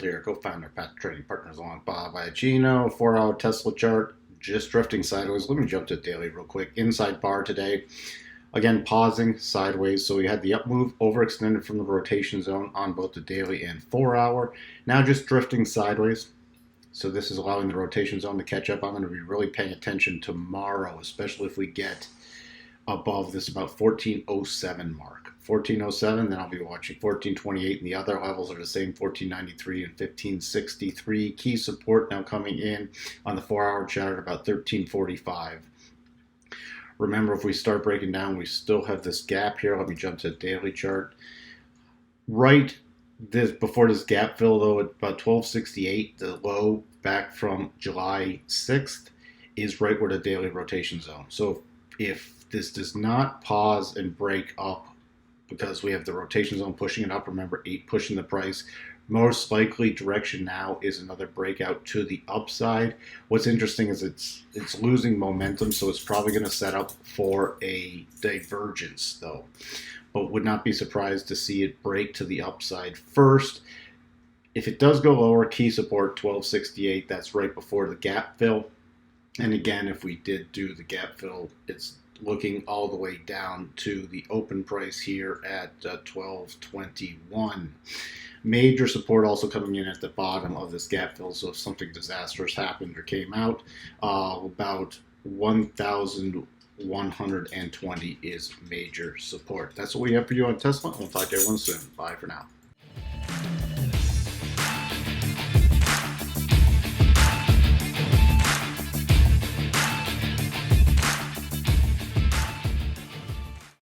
Field here, co-founder, Path Trading Partners along Bob Iacino. 4-hour Tesla chart, just drifting sideways. Let me jump to daily real quick. Inside bar today, again pausing sideways. So we had the up move overextended from the rotation zone on both the daily and 4-hour. Now just drifting sideways. So this is allowing the rotation zone to catch up. I'm going to be really paying attention tomorrow, especially if we get above this about 1407 mark. 1407, then I'll be watching 1428, and the other levels are the same, 1493 and 1563. Key support now coming in on the 4-hour chart at about 1345. Remember, if we start breaking down, we still have this gap here. Let me jump to the daily chart. Right this before this gap fill, though, at about 1268, the low back from July 6th is right where the daily rotation zone. So if this does not pause and break up, because we have the rotation zone pushing it up, remember 8 pushing the price, most likely direction now is another breakout to the upside. What's interesting is it's losing momentum, so it's probably going to set up for a divergence though, but would not be surprised to see it break to the upside first. If it does go lower, key support 1268, that's right before the gap fill. And again, if we did do the gap fill, it's looking all the way down to the open price here at 1221. Major support also coming in at the bottom of this gap fill. So if something disastrous happened or came out, about 1,120 is major support. That's what we have for you on Tesla. We'll talk to everyone soon. Bye for now.